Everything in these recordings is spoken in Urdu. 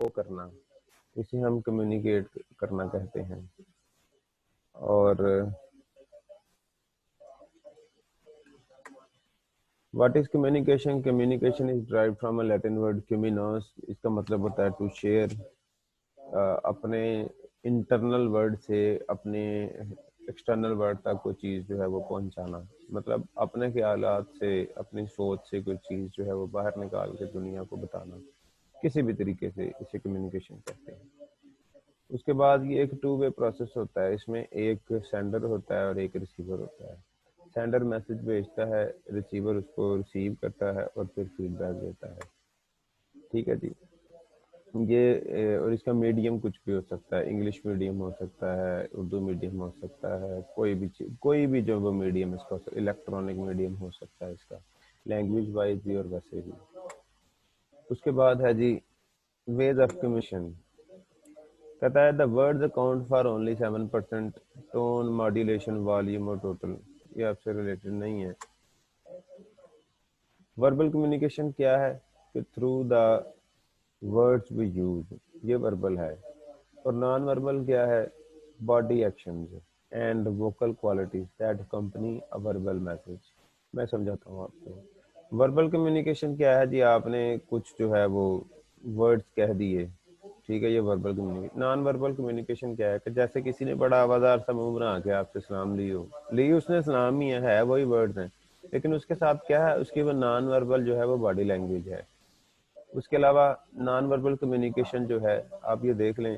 وہ کرنا، اسے ہم کمیونیکیٹ کرنا کہتے ہیں. اور what is communication? Communication is derive from a Latin word کیومینوس. اس کا مطلب ہوتا ہے ٹو شیئر، اپنے انٹرنل ورڈ سے اپنے ایکسٹرنل ورڈ تک کوئی چیز جو ہے وہ پہنچانا. مطلب اپنے خیالات سے، اپنی سوچ سے کوئی چیز جو ہے وہ باہر نکال کے دنیا کو بتانا کسی بھی طریقے سے، اسے کمیونیکیشن کہتے ہیں. اس کے بعد یہ ایک ٹو وے پروسیس ہوتا ہے. اس میں ایک سینڈر ہوتا ہے اور ایک ریسیور ہوتا ہے. سینڈر میسج بھیجتا ہے، ریسیور اس کو ریسیو کرتا ہے اور پھر فیڈ بیک دیتا ہے. ٹھیک ہے جی. یہ اور اس کا میڈیم کچھ بھی ہو سکتا ہے، انگلش میڈیم ہو سکتا ہے، اردو میڈیم ہو سکتا ہے، کوئی بھی جو وہ میڈیم اس کا، الیکٹرانک میڈیم ہو سکتا ہے اس کا، لینگویج وائز بھی اور ویسے بھی. اس کے بعد ہے جی ویز آف کمیشن. کہتا ہے the words account for only 7% tone, modulation, volume اور ٹوٹل. یہ آپ سے ریلیٹڈ نہیں ہے. وربل کمیونیکیشن کیا ہے؟ کہ through the words we use, یہ وربل ہے. اور نان وربل کیا ہے؟ Body actions and vocal qualities that accompany a verbal message. میں سمجھاتا ہوں آپ کو. وربل کمیونیکیشن کیا ہے جی؟ آپ نے کچھ جو ہے وہ ورڈز کہہ دیے، ٹھیک ہے، یہ verbal communication. Non verbal communication کیا ہے؟ کہ جیسے کسی نے بڑا آوازار سا منہ بنا کے آپ سے سلام لی اس نے سلام ہی ہے وہی ورڈز ہیں، لیکن اس کے ساتھ کیا ہے؟ اس کی وہ نان وربل جو ہے وہ باڈی لینگویج ہے. اس کے علاوہ نان وربل کمیونیکیشن جو ہے آپ یہ دیکھ لیں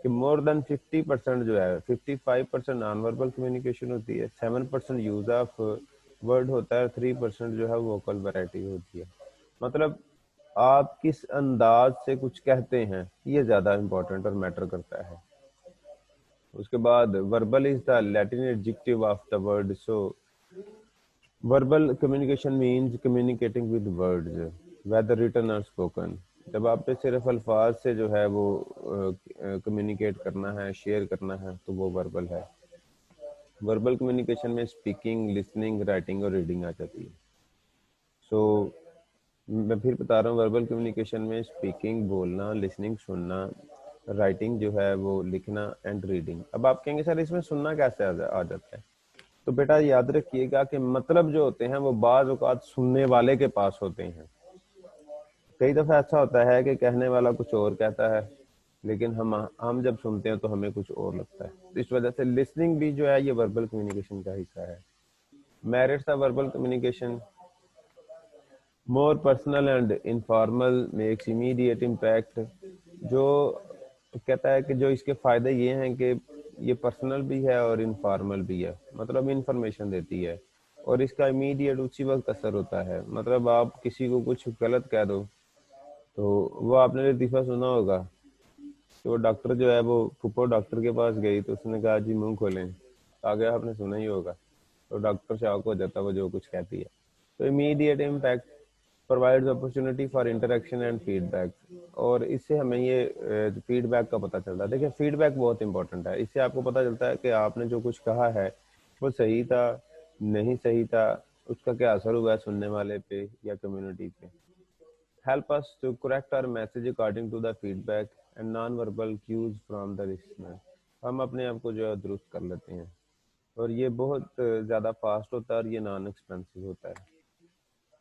کہ مور دین 50% جو ہے، 55% نان وربل کمیونیکیشن ہوتی ہے، 7% یوز آف ورڈ ہوتا ہے، 3% جو ہے ووکل ویرائٹی ہوتی ہے. مطلب آپ کس انداز سے کچھ کہتے ہیں یہ زیادہ امپورٹنٹ اور میٹر کرتا ہے. اس کے بعد verbal is the Latin adjective of the word. So verbal communication means communicating with words whether written or spoken. جب آپ نے صرف الفاظ سے جو ہے وہ کمیونیکیٹ کرنا ہے، شیئر کرنا ہے، تو وہ وربل ہے. وربل کمیونیکیشن میں اسپیکنگ، لسننگ، رائٹنگ اور ریڈنگ آ جاتی ہے. سو میں پھر بتا رہا ہوں، وربل کمیونیکیشن میں اسپیکنگ بولنا، لسننگ سننا، رائٹنگ جو ہے وہ لکھنا اینڈ ریڈنگ. اب آپ کہیں گے سر اس میں سننا کیسے آ جاتا ہے؟ تو بیٹا یاد رکھیے گا کہ مطلب جو ہوتے ہیں وہ بعض اوقات سننے والے کے پاس ہوتے ہیں. کئی دفعہ ایسا ہوتا ہے کہ کہنے والا کچھ اور کہتا ہے لیکن ہم جب سنتے ہیں تو ہمیں کچھ اور لگتا ہے. اس وجہ سے لسننگ بھی جو ہے یہ وربل کمیونیکیشن کا حصہ ہے. Merits of verbal communication: more personal and informal, makes immediate impact. جو کہتا ہے کہ جو اس کے فائدے یہ ہیں کہ یہ پرسنل بھی ہے اور انفارمل بھی ہے، مطلب انفارمیشن دیتی ہے، اور اس کا امیڈیٹ اسی وقت اثر ہوتا ہے. مطلب آپ کسی کو کچھ غلط کہہ دو تو وہ آپ نے لطیفہ سنا ہوگا کہ وہ ڈاکٹر جو ہے وہ پھپھو ڈاکٹر کے پاس گئی تو اس نے کہا جی منہ کھولیں، آگے آپ نے سنا ہی ہوگا، تو ڈاکٹر شاک ہو جاتا وہ جو کچھ کہتی ہے. تو immediate impact provides opportunity for interaction and feedback. اور اس سے ہمیں یہ فیڈ بیک کا پتہ چلتا ہے. دیکھیں فیڈ بیک بہت امپورٹنٹ ہے. اس سے آپ کو پتہ چلتا ہے کہ آپ نے جو کچھ کہا ہے وہ صحیح تھا، نہیں صحیح تھا، اس کا کیا اثر ہوا ہے سننے والے پہ یا کمیونٹی پہ. Help us to correct our message according to the feedback and non-verbal cues from the listener. ہم اپنے آپ کو جو ہے درست کر لیتے ہیں اور یہ بہت زیادہ فاسٹ ہوتا ہے اور یہ نان ایکسپینسو ہوتا ہے.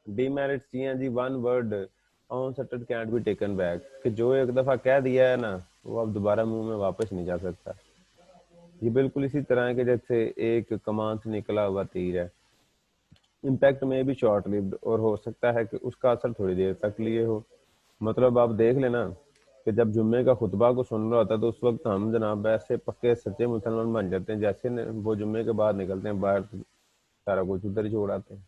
ڈی میرٹس یہ ہیں جی: one word once said can't be taken back. کہ جو ایک دفعہ کہہ دیا ہے نا وہ اب دوبارہ منہ میں واپس نہیں جا سکتا. یہ بالکل اسی طرح ہے کہ جیسے ایک کمان سے نکلا ہوا تیر ہے. امپیکٹ میں بھی شارٹ لیوڈ، اور ہو سکتا ہے کہ اس کا اثر تھوڑی دیر تک لیے ہو. مطلب آپ دیکھ لینا کہ جب جمعے کا خطبہ کو سن رہا ہوتا ہے تو اس وقت ہم جناب ایسے پکے سچے مسلمان بن جاتے ہیں، جیسے وہ جمعے کے بعد نکلتے ہیں باہر سارا کچھ ادھر ہی چھوڑ آتے ہیں.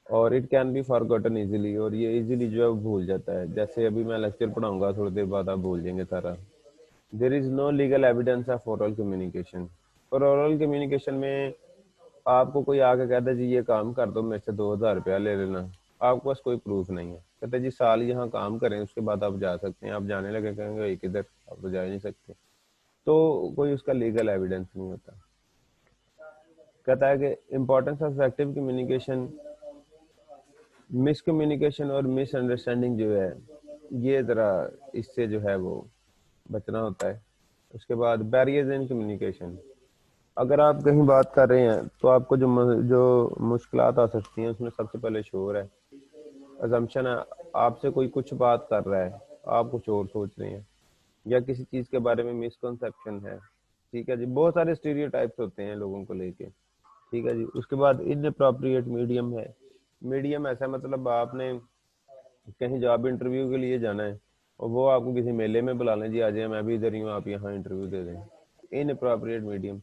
اور اٹ کین بی فارگوٹن ایزیلی، اور یہ ایزیلی جو ہے بھول جاتا ہے. جیسے ابھی میں لیکچر پڑھاؤں گا تھوڑی دیر بعد آپ بھول جائیں گے سارا. There is no legal evidence of oral communication. اور اورل کمیونیکیشن میں آپ کو کوئی آ کے کہتا ہے جی یہ کام کر دو، میرے سے 2000 روپیہ لے لینا، آپ کے پاس کوئی پروف نہیں ہے. کہتے جی سال یہاں کام کریں اس کے بعد آپ جا سکتے ہیں. آپ جانے لگے کہیں گے کدھر، آپ تو جا ہی نہیں سکتے. تو کوئی اس کا لیگل ایویڈینس نہیں ہوتا. کہتا ہے کہ importance of effective communication: miss communication اور مس انڈرسٹینڈنگ جو ہے یہ ذرا اس سے جو ہے وہ بچنا ہوتا ہے. اس کے بعد بیریئرز ان کمیونیکیشن. اگر آپ کہیں بات کر رہے ہیں تو آپ کو جو مشکلات آ سکتی ہیں اس میں سب سے پہلے شور ہے, ازمپشن ہے, آپ سے کوئی کچھ بات کر رہا ہے, آپ کچھ اور سوچ رہے ہیں, یا کسی چیز کے بارے میں مسکنسیپشن ہے. ٹھیک ہے جی, بہت سارے اسٹیریو ٹائپس ہوتے ہیں لوگوں کو لے کے. ٹھیک ہے جی. اس کے بعد ان اپروپریٹ میڈیم ہے. میڈیم ایسا مطلب آپ نے کہیں جاب انٹرویو کے لیے جانا ہے اور وہ آپ کو کسی میلے میں بلا لیں, جی آ جائیں میں بھی ادھر ہی ہوں, آپ یہاں انٹرویو دے دیں. ان اپروپریٹ میڈیم.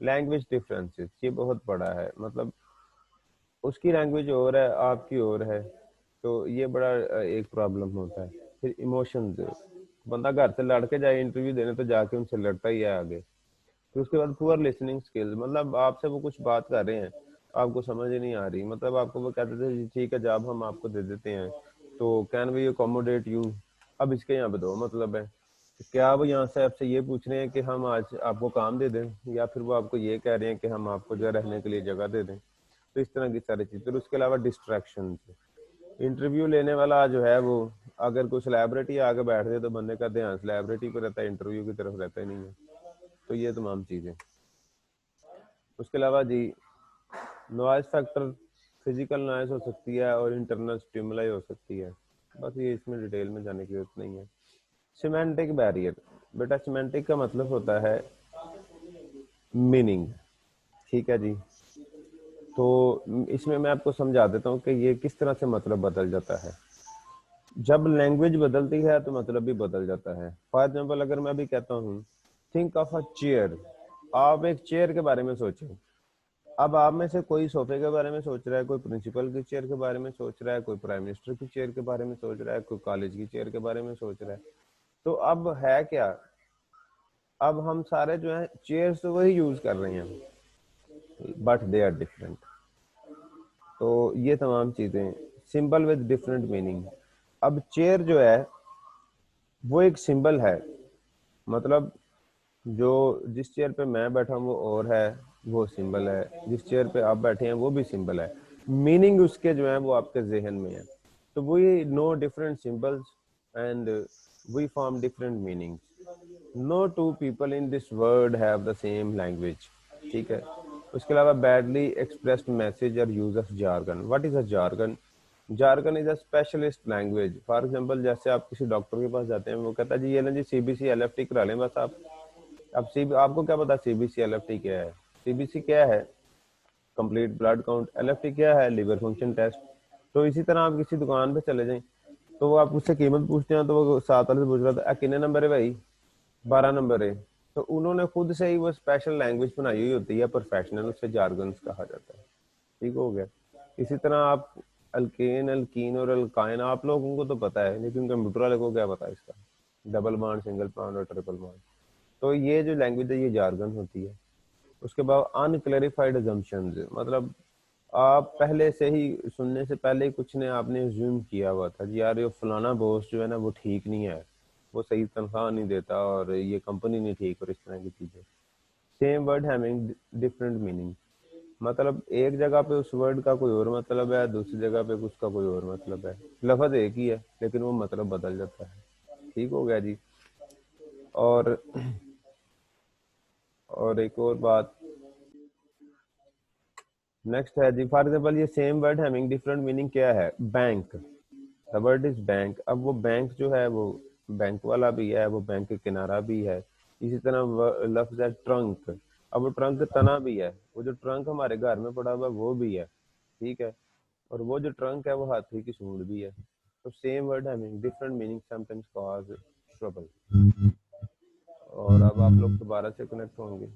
لینگویج ڈفرینسز, یہ بہت بڑا ہے, مطلب اس کی لینگویج اور ہے, آپ کی اور ہے, تو یہ بڑا ایک پرابلم ہوتا ہے. پھر ایموشنز, بندہ گھر سے لڑ کے جائے انٹرویو دینے تو جا کے ان سے لڑتا ہی ہے آگے. پھر اس کے بعد پور لسننگ اسکلز, مطلب آپ سے وہ کچھ بات کر رہے ہیں, آپ کو سمجھ ہی نہیں آ رہی, مطلب آپ کو وہ کہتے تھے جی ٹھیک ہے جاب ہم آپ کو دے دیتے ہیں, تو کین وی اکوموڈیٹ یو. اب اس کے یہاں پہ دو مطلب ہے, کیا وہ یہاں سے آپ سے یہ پوچھ رہے ہیں کہ ہم آج آپ کو کام دے دیں, یا پھر وہ آپ کو یہ کہہ رہے ہیں کہ ہم آپ کو جو رہنے کے لیے جگہ دے دیں. تو اس طرح کی ساری چیز. پھر اس کے علاوہ ڈسٹریکشن. انٹرویو لینے والا جو ہے وہ اگر کوئی سلیبریٹی آگے بیٹھ جائے تو بندے کا دھیان سلیبریٹی پہ رہتا ہے, انٹرویو کی طرف رہتا ہی نہیں ہے. تو یہ تمام چیزیں. اس کے علاوہ جی نوائز فیکٹر, فزیکل نوائز ہو سکتی ہے اور انٹرنل اسٹیمولائی ہو سکتی ہے. بس یہ اس میں ڈیٹیل میں جانے کی ضرورت نہیں ہے. سیمینٹک بیریئر, بیٹا سیمینٹک کا مطلب ہوتا ہے میننگ. ٹھیک ہے جی. تو اس میں آپ کو سمجھا دیتا ہوں کہ یہ کس طرح سے مطلب بدل جاتا ہے. جب لینگویج بدلتی ہے تو مطلب بھی بدل جاتا ہے. فار ایگزامپل اگر میں بھی کہتا ہوں تھنک آف اے چیئر, آپ ایک چیئر کے بارے میں سوچیں. اب آپ میں سے کوئی صوفے کے بارے میں سوچ رہا ہے, کوئی پرنسپل کی چیئر کے بارے میں سوچ رہا ہے, کوئی پرائم منسٹر کی چیئر کے بارے میں سوچ رہا ہے, کوئی کالج کی چیئر کے بارے میں سوچ رہا ہے. تو اب ہے کیا, اب ہم سارے جو ہیں چیئرز تو وہی یوز کر رہے ہیں بٹ دے آر ڈفرینٹ. تو یہ تمام چیزیں. Symbol with different meaning. اب چیئر جو ہے وہ ایک سمبل ہے, مطلب جو جس چیئر پہ میں بیٹھا ہوں وہ اور ہے, وہ سمبل ہے. جس چیئر پہ آپ بیٹھے ہیں وہ بھی سمبل ہے. میننگ اس کے جو ہیں وہ آپ کے ذہن میں ہے. تو وہی no different symbols and we form different meaning. No two people in this world have the same language. ٹھیک ہے. اس کے علاوہ بیڈلی ایکسپریسڈ میسج اور use of jargon. What is a jargon? Jargon is a specialist language. For example جیسے آپ کسی ڈاکٹر کے پاس جاتے ہیں, وہ کہتا ہے جی یہ نا جی C B C L F T کرا لیں بس آپ. اب آپ کو کیا پتا C B C L F T کیا ہے؟ سی بی سی کیا ہے؟ Complete blood count. L F T کیا ہے؟ Liver function test. تو اسی طرح آپ کسی دکان پہ چلے جائیں تو وہ آپ اس سے قیمت پوچھتے ہیں تو وہ ساتھ والے سے پوچھ رہا تھا کتنے نمبر ہے بھائی؟ 12 نمبر ہے. تو انہوں نے خود سے ہی وہ اسپیشل لینگویج بنائی ہوئی ہوتی ہے پروفیشنل, اس سے جارگنز کہا جاتا ہے. ٹھیک ہو گیا. اسی طرح آپ الکین, الکین اور الکائن آپ لوگوں کو تو پتا ہے, لیکن کمپیوٹر والے کو کیا پتا ہے اس کا, ڈبل بانڈ, سنگل بانڈ اور ٹرپل بانڈ. تو یہ جو لینگویج ہے یہ جارگن ہوتی ہے. اس کے بعد انکلیریفائڈ ازمپشنز, مطلب آپ پہلے سے ہی سننے سے پہلے ہی کچھ نے آپ نے زوم کیا ہوا تھا جی یار یہ فلانا باس جو ہے نا وہ ٹھیک نہیں ہے, وہ صحیح تنخواہ نہیں دیتا, اور یہ کمپنی نہیں ٹھیک, اور اس طرح کی چیزیں. Same word having different meaning, مطلب ایک جگہ پہ اس ورڈ کا کوئی اور مطلب ہے, دوسری جگہ پہ اس کا کوئی اور مطلب ہے. لفظ ایک ہی ہے لیکن وہ مطلب بدل جاتا ہے. ٹھیک ہو گیا جی. اور ایک اور بات نیکسٹ ہے جی, فار ایگزامپل یہ same word having different meaning کیا ہے؟ Bank. The word is bank. اب وہ بینک جو ہے وہ بینک والا بھی ہے, وہ بینک کنارہ بھی ہے. اسی طرح لفظ ہے ٹرنک. اب وہ ٹرنک تنا بھی ہے, وہ جو ٹرنک ہمارے گھر میں پڑا ہوا ہے وہ بھی ہے. ٹھیک ہے. اور وہ جو ٹرنک ہے وہ ہاتھی کی سونڈ بھی ہے. تو same word having different meaning sometimes cause trouble. اور اب آپ لوگ دوبارہ سے کنیکٹ ہوں گے.